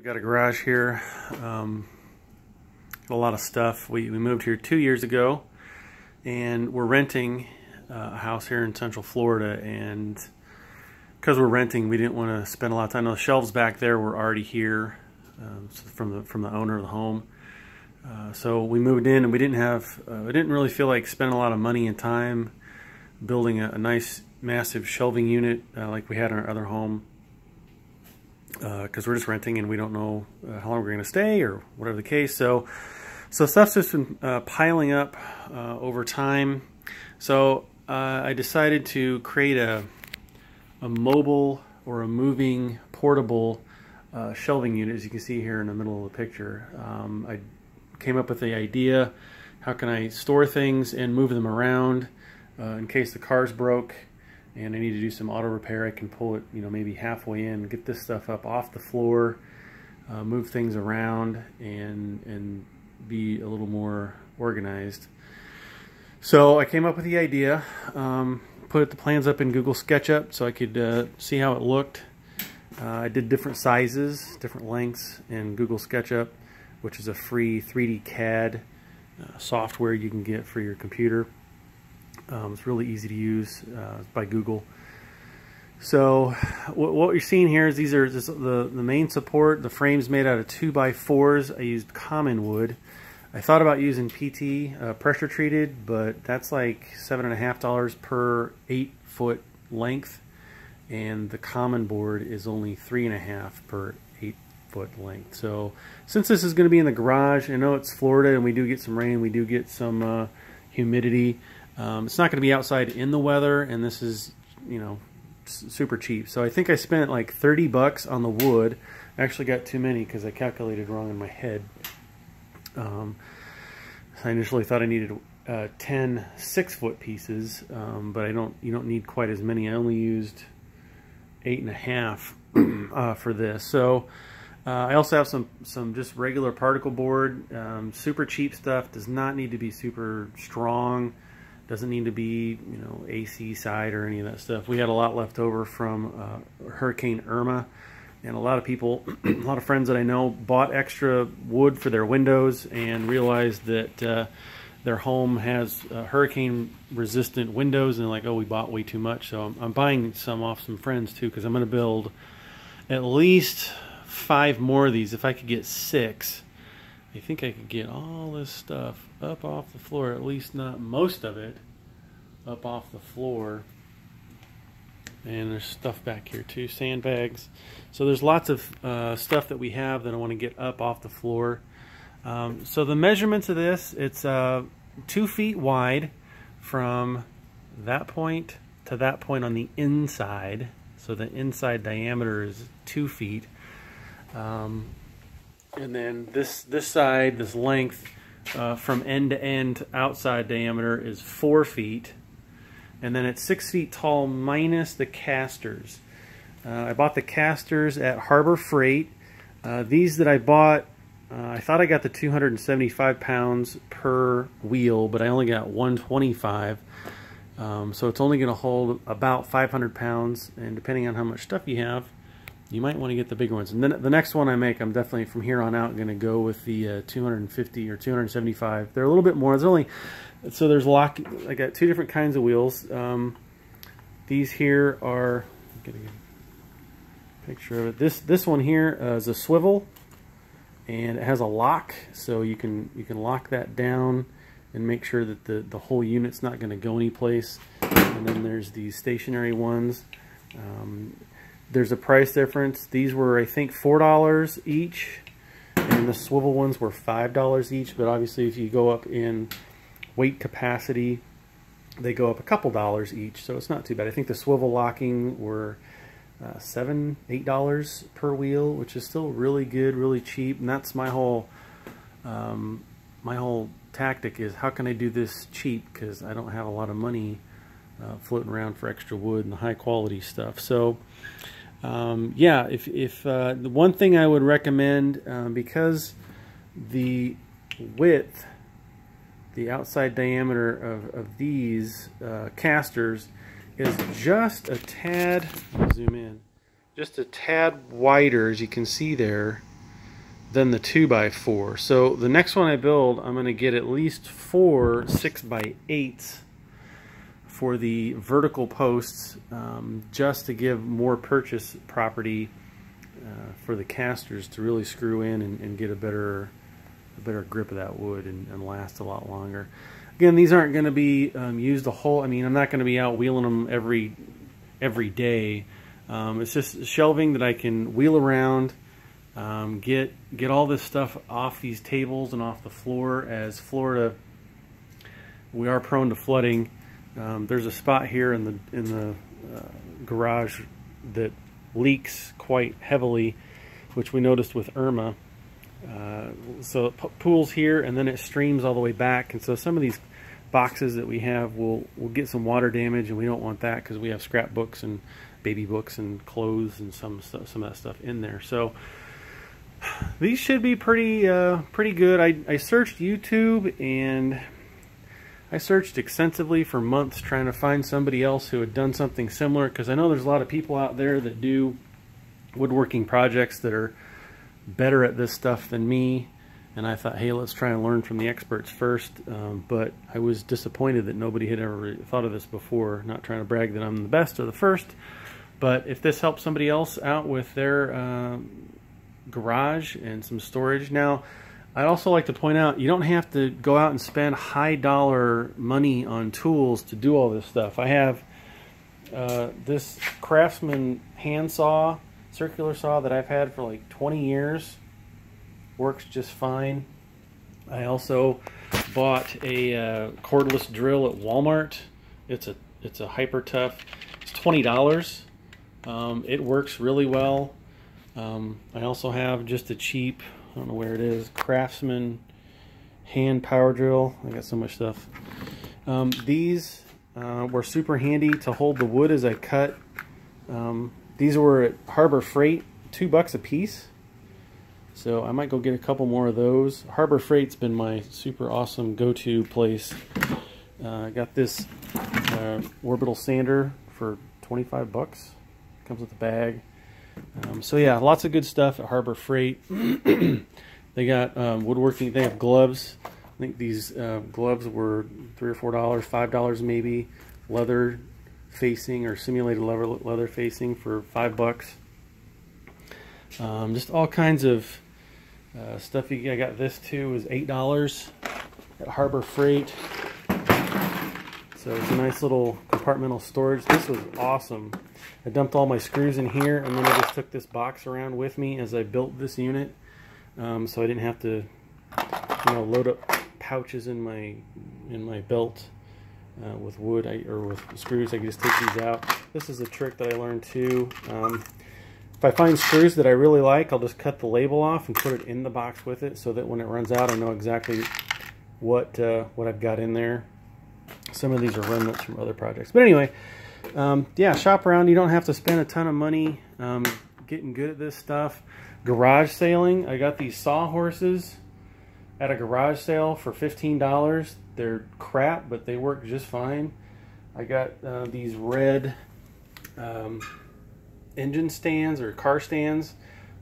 got a garage here. A lot of stuff. We moved here 2 years ago, and we're renting a house here in Central Florida. And because we're renting, we didn't want to spend a lot of time. The shelves back there were already here from the owner of the home. So we moved in, and we didn't really feel like spending a lot of money and time building a nice, massive shelving unit like we had in our other home. Because we're just renting and we don't know how long we're going to stay or whatever the case. So stuff's just been piling up over time. So I decided to create a mobile or a moving portable shelving unit, as you can see here in the middle of the picture. I came up with the idea, how can I store things and move them around in case the car's broke and I need to do some auto repair. I can pull it, maybe halfway in, get this stuff up off the floor, move things around, and be a little more organized. So I came up with the idea, put the plans up in Google SketchUp so I could see how it looked. I did different sizes, different lengths in Google SketchUp, which is a free 3D CAD software you can get for your computer. It's really easy to use by Google. So what you're seeing here is these are just the main support. The frame's made out of 2x4s. I used common wood. I thought about using PT, pressure treated, but that's like $7.50 per 8-foot length, and the common board is only $3.50 per 8-foot length. So since this is going to be in the garage, I know it's Florida and we do get some rain, we do get some humidity. It's not going to be outside in the weather, and this is, super cheap. So I think I spent like 30 bucks on the wood. I actually got too many because I calculated wrong in my head. I initially thought I needed 10 6-foot pieces, but you don't need quite as many. I only used 8.5 for this. So I also have some just regular particle board, super cheap stuff. Does not need to be super strong. Doesn't need to be, AC side or any of that stuff. We had a lot left over from Hurricane Irma, and a lot of people, a lot of friends that I know bought extra wood for their windows and realized that their home has hurricane-resistant windows, and they're like, oh, we bought way too much. So I'm buying some off some friends too, because I'm going to build at least 5 more of these. If I could get 6, I think I could get all this stuff up off the floor, at least not most of it up off the floor. And there's stuff back here too, sandbags. So there's lots of stuff that we have that I want to get up off the floor. So the measurements of this, it's 2 feet wide from that point to that point on the inside. So the inside diameter is 2 feet. And then this side, this length from end to end outside diameter is 4 feet. And then it's 6 feet tall minus the casters. I bought the casters at Harbor Freight. These that I bought, I thought I got the 275 pounds per wheel, but I only got 125. So it's only going to hold about 500 pounds, and depending on how much stuff you have, you might want to get the bigger ones. And then the next one I make, I'm definitely from here on out going to go with the 250 or 275. They're a little bit more. It's only, so there's I got 2 different kinds of wheels. These here are, I'm getting a picture of it. This one here is a swivel, and it has a lock, so you can lock that down and make sure that the whole unit's not going to go anyplace. And then there's these stationary ones. There's a price difference. These were, I think, $4 each, and the swivel ones were $5 each. But obviously, if you go up in weight capacity, they go up a couple dollars each, so it's not too bad. I think the swivel locking were $7, $8 per wheel, which is still really good, really cheap. And that's my whole tactic is, how can I do this cheap? Because I don't have a lot of money floating around for extra wood and the high quality stuff. So yeah, if the one thing I would recommend, because the width, the outside diameter of these casters is just a tad, I'll zoom in, just a tad wider, as you can see there. than the 2x4. So the next one I build, I'm going to get at least 4 6x8s for the vertical posts, just to give more purchase property for the casters to really screw in and get a better grip of that wood and last a lot longer. Again, these aren't going to be used a whole. I mean, I'm not going to be out wheeling them every day. It's just shelving that I can wheel around, get all this stuff off these tables and off the floor. As Florida, we are prone to flooding. There's a spot here in the garage that leaks quite heavily, which we noticed with Irma. So it pools here and then it streams all the way back, and so some of these boxes that we have will get some water damage, and we don't want that because we have scrapbooks and baby books and clothes and some of that stuff in there. So these should be pretty good. I searched YouTube, and I searched extensively for months trying to find somebody else who had done something similar, because I know there's a lot of people out there that do woodworking projects that are better at this stuff than me, and I thought, hey, let's try and learn from the experts first. But I was disappointed that nobody had ever thought of this before. Not trying to brag that I'm the best or the first, but if this helps somebody else out with their garage and some storage. Now, I'd also like to point out, you don't have to go out and spend high dollar money on tools to do all this stuff. I have this Craftsman hand saw, circular saw, that I've had for like 20 years. Works just fine. I also bought a cordless drill at Walmart. It's a Hyper Tough. It's $20. It works really well. I also have just a cheap, I don't know where it is, Craftsman hand power drill. I got so much stuff. These were super handy to hold the wood as I cut. These were at Harbor Freight, $2 a piece. So I might go get a couple more of those. Harbor Freight's been my super awesome go-to place. I got this orbital sander for 25 bucks. Comes with a bag. So yeah, lots of good stuff at Harbor Freight. They got woodworking. They have gloves. I think these gloves were $3 or $4, $5 maybe. Leather facing or simulated leather facing for $5. Just all kinds of stuff. I got this too, is $8 at Harbor Freight. So it's a nice little compartmental storage. This was awesome. I dumped all my screws in here, and then I just took this box around with me as I built this unit, so I didn't have to, load up pouches in my belt with wood or with screws. I could just take these out. This is a trick that I learned too. If I find screws that I really like, I'll just cut the label off and put it in the box with it, so that when it runs out, I know exactly what I've got in there. Some of these are remnants from other projects. But anyway, yeah, shop around. You don't have to spend a ton of money getting good at this stuff. Garage sailing. I got these sawhorses at a garage sale for $15. They're crap, but they work just fine. I got these red engine stands or car stands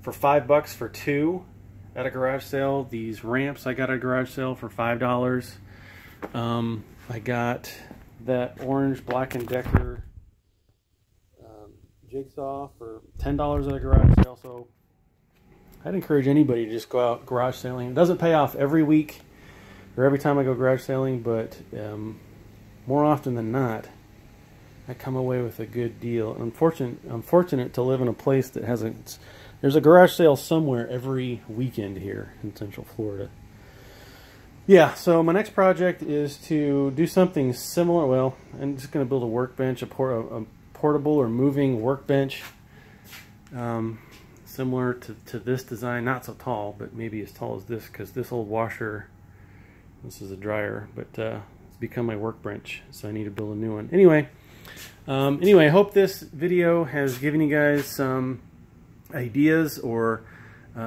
for $5 for 2 at a garage sale. These ramps I got at a garage sale for $5. I got that orange Black & Decker jigsaw for $10 at a garage sale. So I'd encourage anybody to just go out garage sailing. It doesn't pay off every week or every time I go garage sailing, but more often than not, I come away with a good deal. I'm fortunate to live in a place that has there's a garage sale somewhere every weekend here in Central Florida. Yeah, so my next project is to do something similar. Well, I'm just going to build a workbench, a portable or moving workbench, similar to this design. Not so tall, but maybe as tall as this, because this old washer, this is a dryer, but it's become my workbench, so I need to build a new one. Anyway, I hope this video has given you guys some ideas or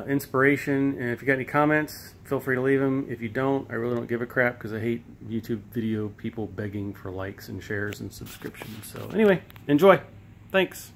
inspiration. And if you got any comments, feel free to leave them. If you don't, I really don't give a crap, because I hate YouTube video people begging for likes and shares and subscriptions. So anyway, enjoy. Thanks.